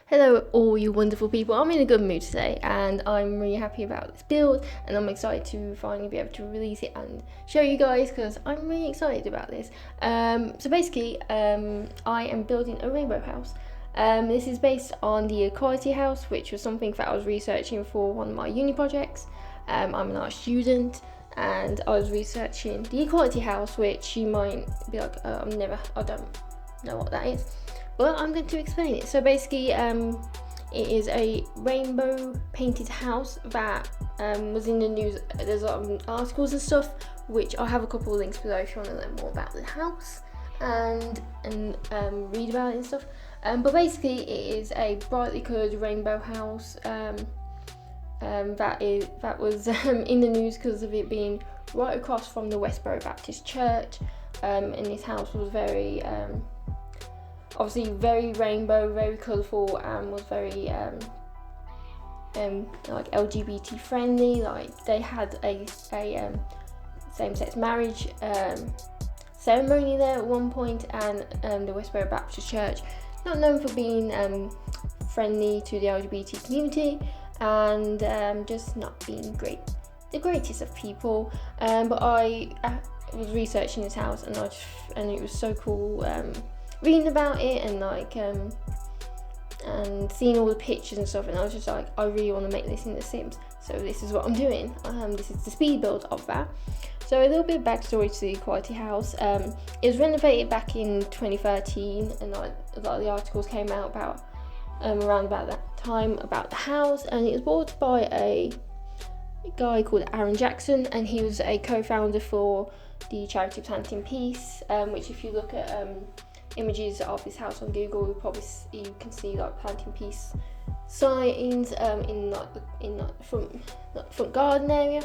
Hello all you wonderful people, I'm in a good mood today and I'm really happy about this build and I'm excited to finally be able to release it and show you guys because I'm really excited about this. So basically I am building a rainbow house. This is based on the Equality House, which was something that I was researching for one of my uni projects. I'm an art student and I was researching the Equality House, which you might be like, I don't know what that is. Well, I'm going to explain it. So basically, it is a rainbow painted house that was in the news. There's a lot of articles and stuff, which I'll have a couple of links below if you want to learn more about the house and read about it and stuff. But basically, it is a brightly coloured rainbow house that was in the news because of it being right across from the Westboro Baptist Church. And this house was very obviously very rainbow, very colourful, and was very like LGBT friendly. Like they had a same-sex marriage ceremony there at one point, and the Westboro Baptist Church, not known for being friendly to the LGBT community, and just not being the greatest of people. But I was researching this house, and it was so cool. Reading about it and and seeing all the pictures and stuff, and I was just like, I really want to make this in The Sims, so this is what I'm doing. This is the speed build of that. So a little bit of backstory to the Equality House. It was renovated back in 2013, and a lot of the articles came out about around about that time about the house, and it was bought by a guy called Aaron Jackson, and he was a co-founder for the charity Planting Peace, which if you look at images of his house on Google, you can see like Planting Peace signs in the front garden area,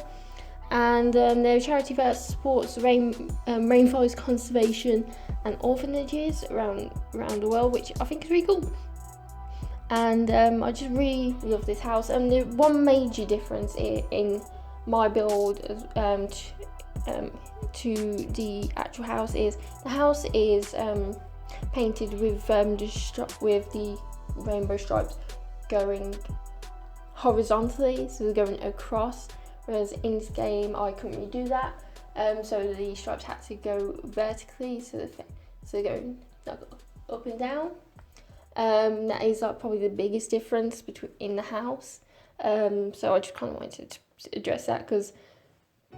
and they're a charity that supports rainforest conservation and orphanages around the world, which I think is really cool. And I just really love this house. And the one major difference in my build to the actual house is the house is painted with the rainbow stripes going horizontally, so they're going across, whereas in this game I couldn't really do that, so the stripes had to go vertically, so they're going like up and down. That is like probably the biggest difference in the house, so I just kind of wanted to address that because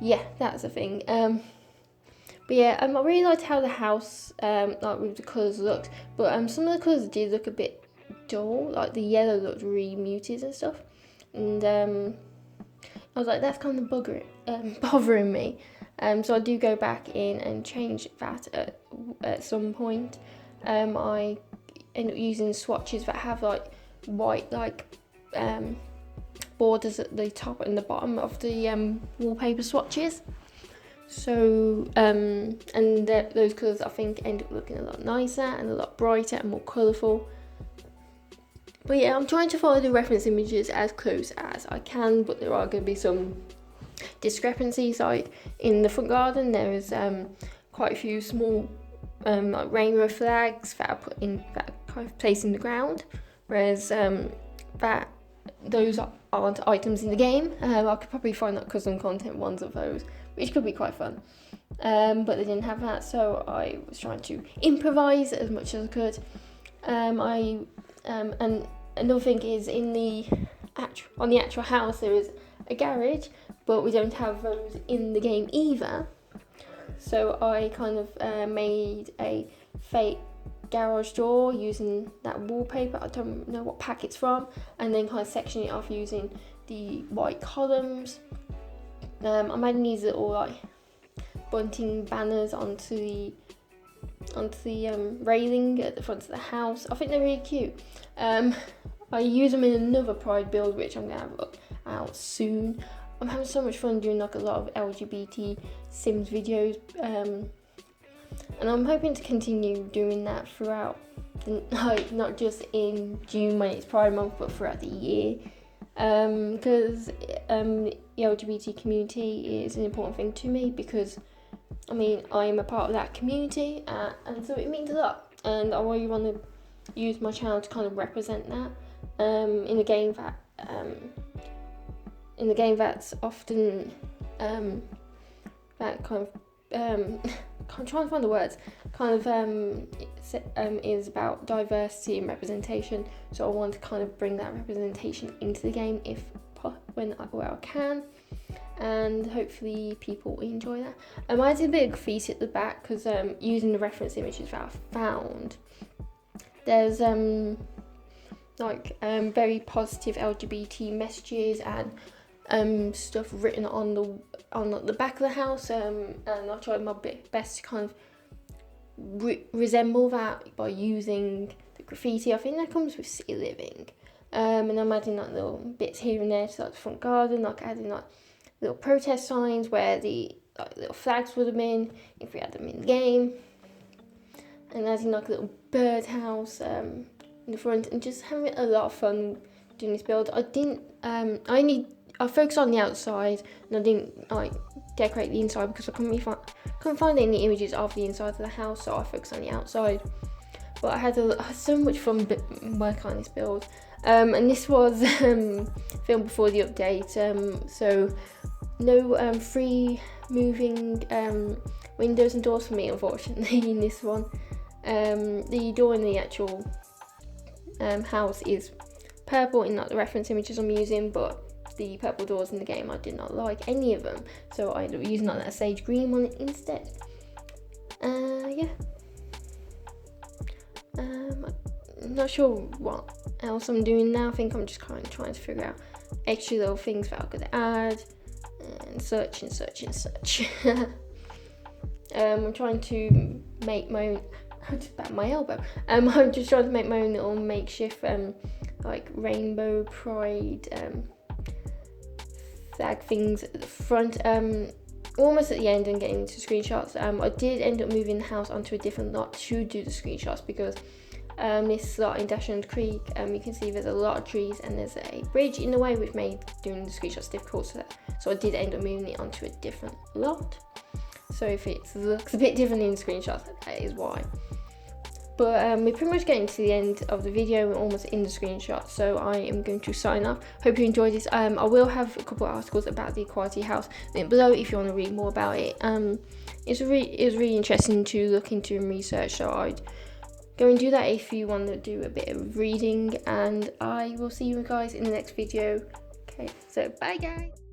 yeah, that's a thing. But yeah, I really liked how the house, like with the colours looked, but some of the colours did look a bit dull, like the yellow looked really muted and stuff, and I was like, that's kind of bothering me, so I do go back in and change that at some point. I end up using swatches that have like white borders at the top and the bottom of the wallpaper swatches. So those colours I think end up looking a lot nicer and a lot brighter and more colourful. But yeah, I'm trying to follow the reference images as close as I can, but there are going to be some discrepancies. Like in the front garden, there is quite a few small like rainbow flags that are kind of placed in the ground, whereas that those aren't items in the game. I could probably find like custom content ones of those, which could be quite fun, but they didn't have that, so I was trying to improvise as much as I could. And another thing is on the actual house there is a garage, but we don't have those in the game either, so I kind of made a fake garage door using that wallpaper. I don't know what pack it's from, and then kind of section it off using the white columns. I'm adding these little like bunting banners onto the railing at the front of the house. I think they're really cute. I use them in another Pride build, which I'm gonna have out soon. I'm having so much fun doing like a lot of LGBT Sims videos, and I'm hoping to continue doing that throughout, like not just in June when it's Pride Month, but throughout the year. Because the LGBT community is an important thing to me, because I mean I'm a part of that community, and so it means a lot, and I really want to use my channel to kind of represent that. in the game that's often that kind of I'm trying to find the words, is about diversity and representation. So I want to kind of bring that representation into the game where I can, and hopefully people will enjoy that. I did a bit of graffiti at the back because using the reference images that I found, there's very positive LGBT messages and stuff written on the back of the house, and I tried my best to kind of resemble that by using the graffiti. I think that comes with City Living, and I'm adding like little bits here and there to like the front garden, like adding like little protest signs where the little flags would have been if we had them in the game, and adding like a little birdhouse in the front, and just having a lot of fun doing this build. I focused on the outside, and I didn't like decorate the inside because I couldn't find any images of the inside of the house, so I focused on the outside. But I had so much fun working on this build, and this was filmed before the update, so no free moving windows and doors for me, unfortunately, in this one. The door in the actual house is purple in like the reference images I'm using, but the purple doors in the game I did not like any of them, so I ended up using like that sage green one instead. Yeah. I'm not sure what else I'm doing now. I think I'm just kind of trying to figure out extra little things that I could add, and such and such and such. I'm trying to make my own. I just banged my elbow. I'm just trying to make my own little makeshift like rainbow pride flag things at the front. Almost at the end and getting into screenshots. I did end up moving the house onto a different lot to do the screenshots because this lot in Dashland Creek, you can see there's a lot of trees and there's a bridge in the way, which made doing the screenshots difficult. So I did end up moving it onto a different lot. So if it looks a bit different in the screenshots, that is why. But we're pretty much getting to the end of the video. We're almost in the screenshot, so I am going to sign off. Hope you enjoyed this. I will have a couple of articles about the Equality House linked below if you want to read more about it. It was really interesting to look into and research, so I'd go and do that if you want to do a bit of reading, and I will see you guys in the next video. Okay, so bye guys.